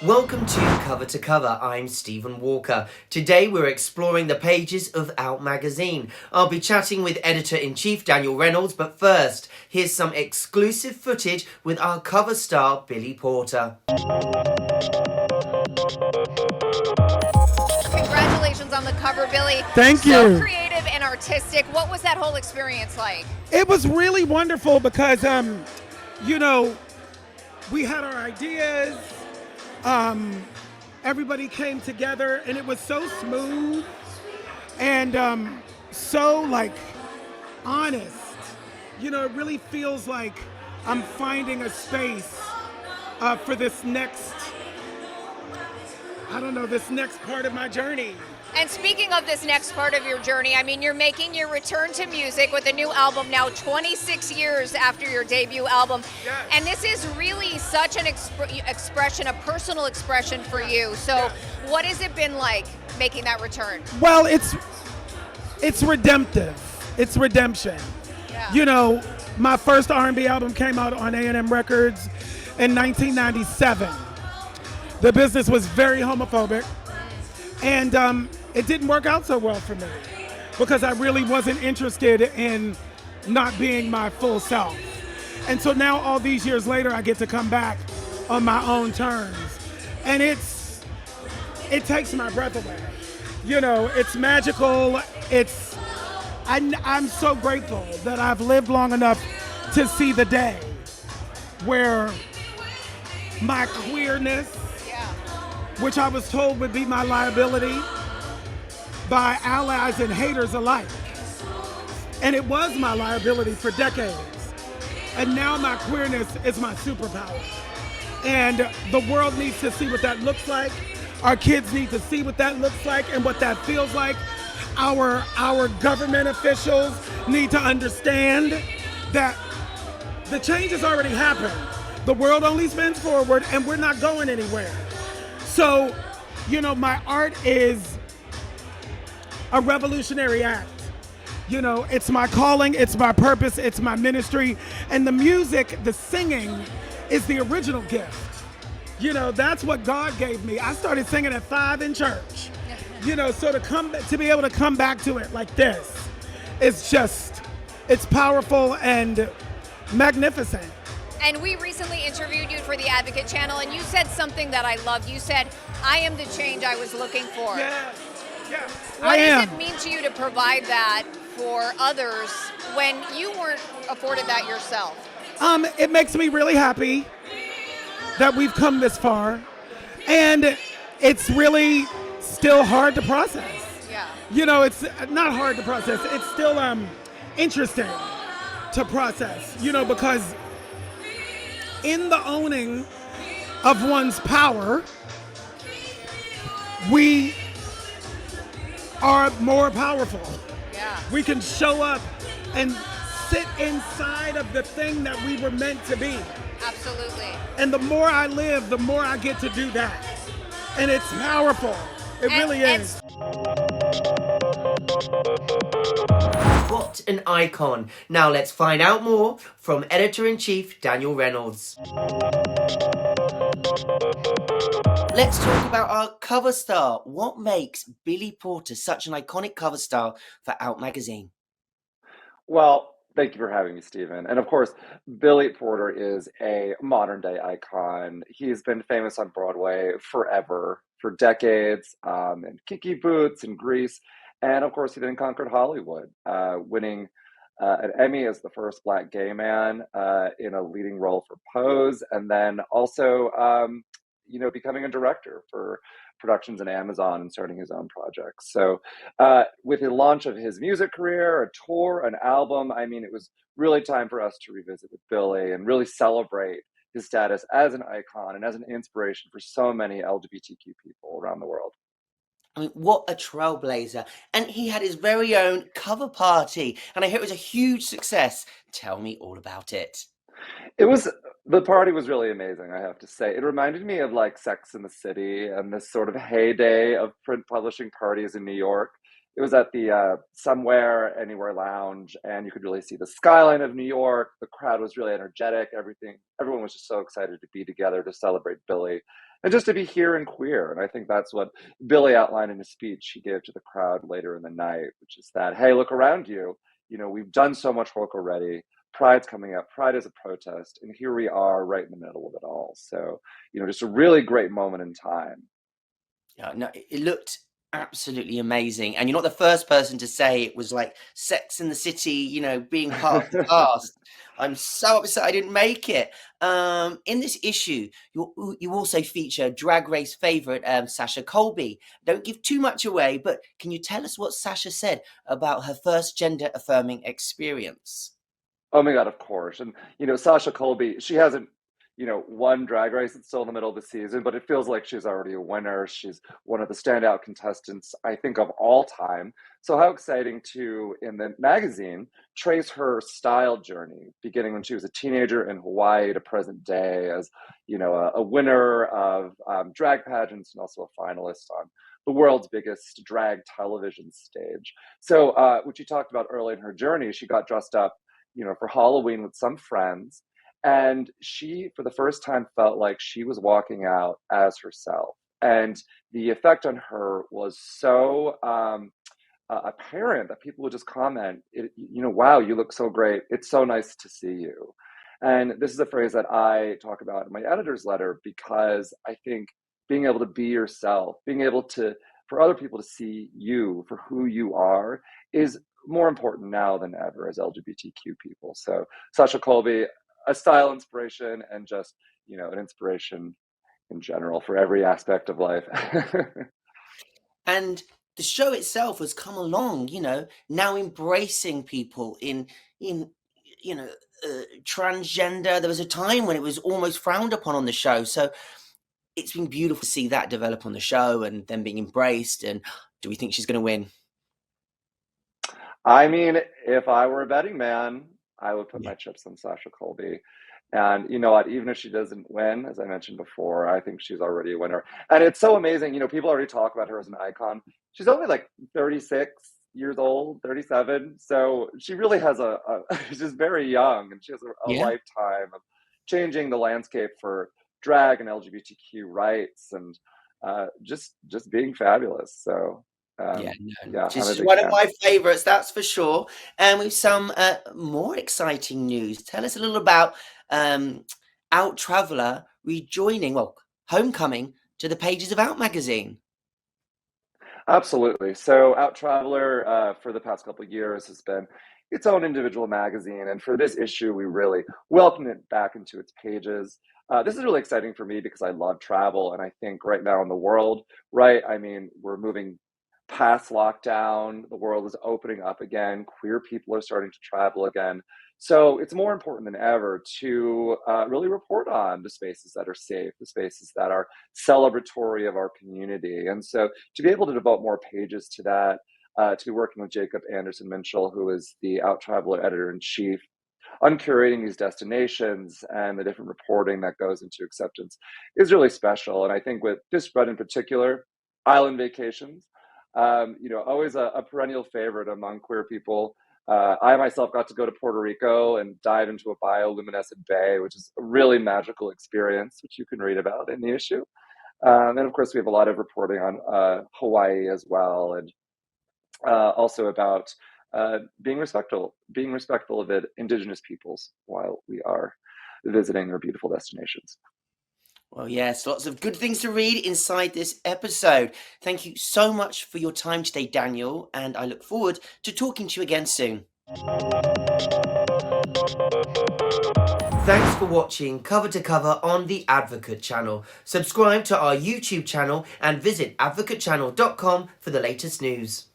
Welcome to Cover. I'm Stephen Walker. Today we're exploring the pages of Out magazine. I'll be chatting with editor-in-chief Daniel Reynolds, but first, here's some exclusive footage with our cover star Billy Porter. Congratulations on the cover, Billy. Thank So you. creative and artistic. What was that whole experience like? It was really wonderful because, we had our ideas. Everybody came together, and it was so smooth and so honest. It really feels like I'm finding a space for this next part of my journey. And speaking of this next part of your journey, I mean, you're making your return to music with a new album now 26 years after your debut album. Yes. And this is really such an expression, a personal expression for you. So Yes. what has it been like making that return? Well, it's redemptive. It's redemption. Yeah. My first R&B album came out on A&M Records in 1997. The business was very homophobic, and it didn't work out so well for me because I really wasn't interested in not being my full self. And so now, all these years later, I get to come back on my own terms, and it takes my breath away. It's magical. I'm so grateful that I've lived long enough to see the day where my queerness, which I was told would be my liability by allies and haters alike. And it was my liability for decades. And now my queerness is my superpower. And the world needs to see what that looks like. Our kids need to see what that looks like and what that feels like. Our government officials need to understand that the change has already happened. The world only spins forward, and we're not going anywhere. So, my art is a revolutionary act. It's my calling, it's my purpose, it's my ministry. And the music, the singing, is the original gift. That's what God gave me. I started singing at 5 in church. So to be able to come back to it like this, it's powerful and magnificent. And we recently interviewed you for the Advocate channel, and you said something that I loved. You said, I am the change I was looking for. Yes. What does it mean to you to provide that for others when you weren't afforded that yourself? It makes me really happy that we've come this far, and it's really still hard to process. Yeah. It's not hard to process. It's still interesting to process, because in the owning of one's power, we are more powerful. Yeah. We can show up and sit inside of the thing that we were meant to be. Absolutely. And the more I live, the more I get to do that. And it's powerful. It really is. What an icon. Now let's find out more from editor-in-chief Daniel Reynolds. Let's talk about our cover star. What makes Billy Porter such an iconic cover star for Out magazine? Well, thank you for having me, Stephen. And of course, Billy Porter is a modern day icon. He's been famous on Broadway forever, for decades, in Kiki Boots and Grease. And of course, he then conquered Hollywood, winning an Emmy as the first Black gay man in a leading role for Pose, and then also, becoming a director for productions in Amazon and starting his own projects. So, with the launch of his music career, a tour, an album, I mean, it was really time for us to revisit with Billy and really celebrate his status as an icon and as an inspiration for so many LGBTQ people around the world. I mean, what a trailblazer. And he had his very own cover party, and I hear it was a huge success. Tell me all about it. The party was really amazing, I have to say. It reminded me of like Sex in the City and this sort of heyday of print publishing parties in New York. It was at the Somewhere Anywhere Lounge, and you could really see the skyline of New York. The crowd was really energetic. Everyone was just so excited to be together to celebrate Billy. and just to be here and queer. And I think that's what Billy outlined in his speech he gave to the crowd later in the night, which is that, hey, look around you. We've done so much work already. Pride's coming up. Pride is a protest. And here we are right in the middle of it all. So, just a really great moment in time. Yeah, no, it looked absolutely amazing. And you're not the first person to say it was like Sex in the City, being part of the cast. I'm so upset I didn't make it. In this issue, you also feature Drag Race favorite Sasha Colby. Don't give too much away, but can you tell us what Sasha said about her first gender affirming experience? Oh my God, of course. And, Sasha Colby, she hasn't, won Drag Race. It's still in the middle of the season, but it feels like she's already a winner. She's one of the standout contestants, I think, of all time. So how exciting to, in the magazine, trace her style journey, beginning when she was a teenager in Hawaii to present day as, a winner of drag pageants and also a finalist on the world's biggest drag television stage. So what you talked about early in her journey, she got dressed up for Halloween with some friends. And she, for the first time, felt like she was walking out as herself. And the effect on her was so apparent that people would just comment, wow, you look so great. It's so nice to see you. And this is a phrase that I talk about in my editor's letter, because I think being able to be yourself, being able for other people to see you for who you are is more important now than ever as LGBTQ people. So Sasha Colby, a style inspiration, and just, an inspiration in general for every aspect of life. And the show itself has come along, now embracing people in transgender. There was a time when it was almost frowned upon on the show. So it's been beautiful to see that develop on the show and then being embraced. And do we think she's going to win? I mean, if I were a betting man, I would put my chips on Sasha Colby. And you know what? Even if she doesn't win, as I mentioned before, I think she's already a winner. And it's so amazing. People already talk about her as an icon. She's only like 36 years old, 37. So she really has she's very young, and she has a lifetime of changing the landscape for drag and LGBTQ rights, and just being fabulous. So she's one of my favorites, that's for sure. And with some more exciting news, tell us a little about Out Traveler homecoming to the pages of Out magazine. Absolutely. So Out Traveler, for the past couple of years, has been its own individual magazine. And for this issue, we really welcomed it back into its pages. This is really exciting for me because I love travel. And I think right now in the world, right, I mean, we're moving past lockdown, the world is opening up again, queer people are starting to travel again. So it's more important than ever to really report on the spaces that are safe, the spaces that are celebratory of our community. And so to be able to devote more pages to that, to be working with Jacob Anderson Minchell, who is the Out Traveler editor-in-chief, on curating these destinations and the different reporting that goes into acceptance is really special. And I think with this spread in particular, island vacations, always a perennial favorite among queer people. I myself got to go to Puerto Rico and dive into a bioluminescent bay, which is a really magical experience, which you can read about in the issue. And of course, we have a lot of reporting on Hawaii as well, and also about being respectful of indigenous peoples while we are visiting their beautiful destinations. Well, yes, lots of good things to read inside this episode. Thank you so much for your time today, Daniel, and I look forward to talking to you again soon. Thanks for watching Cover to Cover on the Advocate channel. Subscribe to our YouTube channel and visit advocatechannel.com for the latest news.